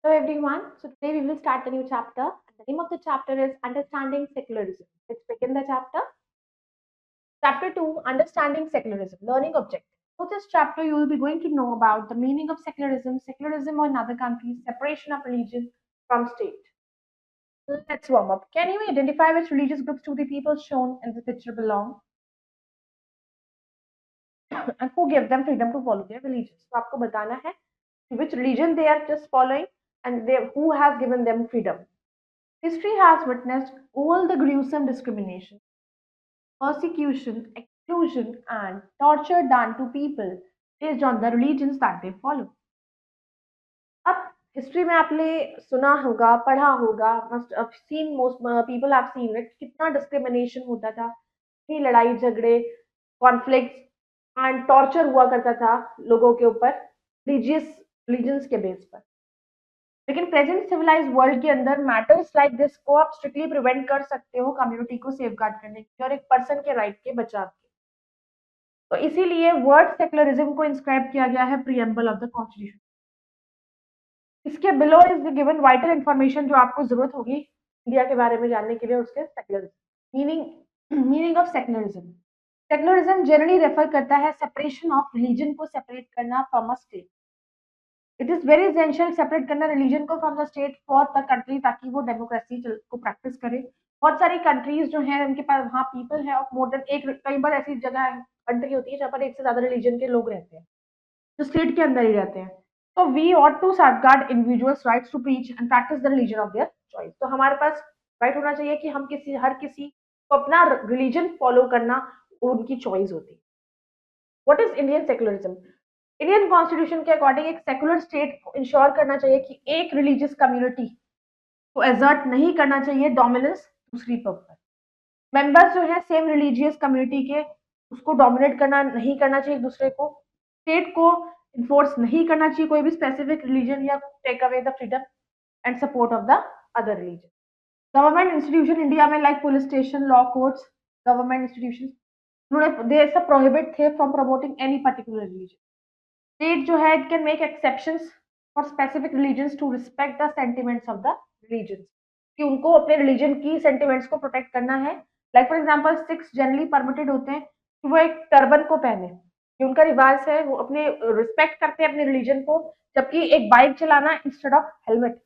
Hello everyone. So today we will start the new chapter. The name of the chapter is Understanding Secularism. Let's begin the chapter. Chapter 2, Understanding Secularism, Learning Objective. So this chapter you will be going to know about the meaning of secularism, secularism in other countries, separation of religion from state. Let's warm up. Can you identify which religious groups to the people shown in the picture belong and who gave them freedom to follow their religions? So आपको बताना है which religion they are just following and who has given them freedom. History has witnessed all the gruesome discrimination, persecution, exclusion, and torture done to people based on the religions that they follow. अब history में आपने सुना होगा, पढ़ा होगा, must have seen most people have seen it, कितना discrimination होता था, कितनी लड़ाई झगड़े, कॉन्फ्लिक्ट्स एंड टॉर्चर हुआ करता था लोगों के ऊपर रिलीजियंस के बेस पर। लेकिन प्रेजेंट सिविलाइज्ड वर्ल्ड के अंदर मैटर्स लाइक दिस को आप स्ट्रिक्टली प्रिवेंट कर सकते हो कम्युनिटी को सेफगार्ड करने के और एक पर्सन के राइट के बचाव के। तो इसीलिए वर्ड सेकुलरिज्म को इंस्क्राइब किया गया है प्रीएम्बल ऑफ द कॉन्स्टिट्यूशन। इसके below is given vital information जो आपको जरूरत होगी इंडिया के बारे में जानने के लिए उसके secularism meaning of secularism. Secularism generally refer करता है सेपरेशन ऑफ रिलीजन को सेपरेट करना from a state. It is very essential separate करना रिलीजन को from the state for the country ताकि वो डेमोक्रेसी को प्रैक्टिस करे। बहुत सारी कंट्रीज जो है उनके पास वहाँ पीपल है ऑफ मोर देन एक, कई बार ऐसी जगह कंट्री होती है जहाँ पर एक से ज्यादा रिलीजन के लोग रहते हैं जो स्टेट के अंदर ही रहते हैं। तो we ought to safeguard individuals rights to preach and practise the religion of their choice. तो हमारे पास राइट होना चाहिए कि हम हर किसी को अपना रिलीजन फॉलो करना उनकी चॉइस होती है। What is Indian secularism? Indian constitution के अकॉर्डिंग एक सेकुलर स्टेट को इंश्योर करना चाहिए कि एक रिलीजियस कम्युनिटी को एजर्ट नहीं करना चाहिए डोमिनेंस दूसरी पर ऊपर। मेंबर्स जो है सेम रिलीजियस कम्युनिटी के उसको डोमिनेट करना नहीं करना चाहिए दूसरे को। स्टेट को इन्फोर्स नहीं करना चाहिए कोई भी स्पेसिफिक रिलीजन या take away the freedom and support of the other religion. Government institution India में like police station, law courts, government institution उन्होंने दे सब प्रोहिबिट थे from promoting any particular religion. State जो है it can make exceptions for specific religions to respect the sentiments of the religion कि उनको अपने religion की सेंटिमेंट्स को प्रोटेक्ट करना है। Like for example six generally permitted होते हैं कि वो एक टर्बन को पहने, ये उनका रिवाज है, वो अपने रिस्पेक्ट करते हैं अपने रिलीजन को, जबकि एक बाइक चलाना instead of helmet.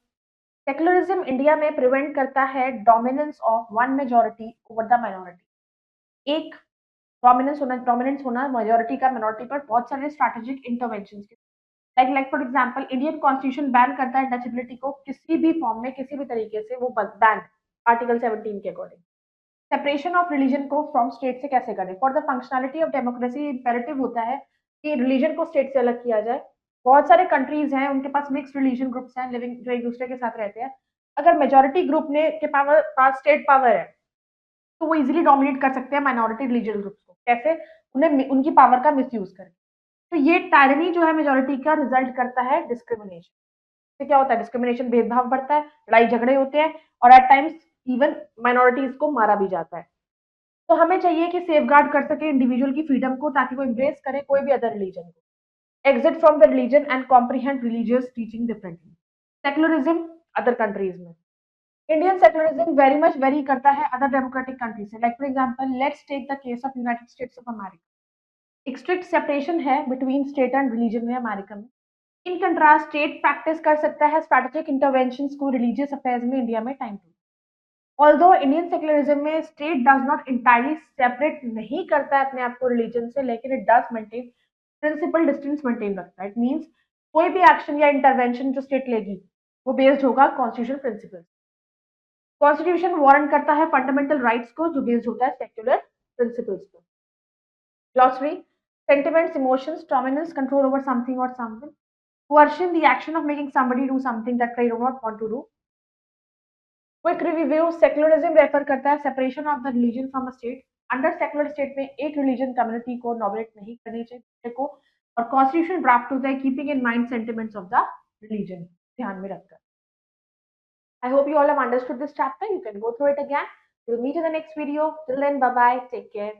Secularism India में प्रिवेंट करता है dominance of one majority over the minority. एक डोमिनेंस होना मेजॉरिटी का मिनॉरिटी पर बहुत सारे स्ट्रैटेजिक इंटरवेंशंस के like for example Indian constitution ban करता है टचेबिलिटी को किसी भी फॉर्म में किसी भी तरीके से, वो बैन आर्टिकल 17 के अकॉर्डिंग। सेपरेशन ऑफ रिलीजन को फ्रॉम स्टेट से कैसे करें? For the functionality of democracy imperative होता है कि रिलीजन को स्टेट से अलग किया जाए। बहुत सारे कंट्रीज हैं उनके पास मिक्स्ड रिलीजन ग्रुप्स हैं लिविंग जो एक दूसरे के साथ रहते हैं। अगर मेजोरिटी ग्रुप ने के पास स्टेट पावर है तो वो इजीली डोमिनेट कर सकते हैं माइनॉरिटी रिलीजन ग्रुप्स को। कैसे? उन्हें उनकी पावर का मिसयूज करके। तो ये टायरनी जो है मेजोरिटी का रिजल्ट करता है डिस्क्रिमिनेशन से। क्या होता है? डिस्क्रिमिनेशन, भेदभाव बढ़ता है, लड़ाई झगड़े होते हैं और एट टाइम्स इवन माइनॉरिटीज को मारा भी जाता है। तो हमें चाहिए कि सेफगार्ड कर सके इंडिविजुअल की फ्रीडम को ताकि वो एम्ब्रेस करे कोई भी अदर रिलीजन को, exit from the religion and comprehend religious teaching differently. Secularism other countries में, Indian secularism very much very करता है अदर डेमोक्रेटिक कंट्रीज से। Like for example let's take the case of United States of America. एक strict separation है between state and religion में America में। In contrast state practice कर सकता है स्ट्रैटेजिक इंटरवेंशंस को रिलीजियस अफेयर्स में इंडिया में time to. Although Indian secularism में state does not entirely separate नहीं करता है अपने आप को रिलीजन से, लेकिन it does maintain principle distance maintain रखता है। इट मींस कोई भी एक्शन या इंटरवेंशन जो स्टेट लेगी वो बेस्ड होगा कॉन्स्टिट्यूशन प्रिंसिपल। कॉन्स्टिट्यूशन वारंट करता है फंडामेंटल राइट्स को जो बेस्ड होता है सेक्युलर प्रिंसिपल्स पर। Glossary, sentiments, emotions, dominance, control over something or someone, coercion, the action of making somebody do something that they do not want to do. Quick review, secularism refer करता है separation of the religion from a state. Under secular state में एक religion community को nominate नहीं करनी चाहिए को, और कॉन्स्टिट्यूशन ड्राफ्ट होता है keeping in mind sentiments of the religion ध्यान में रखकर। I hope you all have understood this chapter. You can go through it again. We'll meet in the next video. Till then, bye bye. Take care.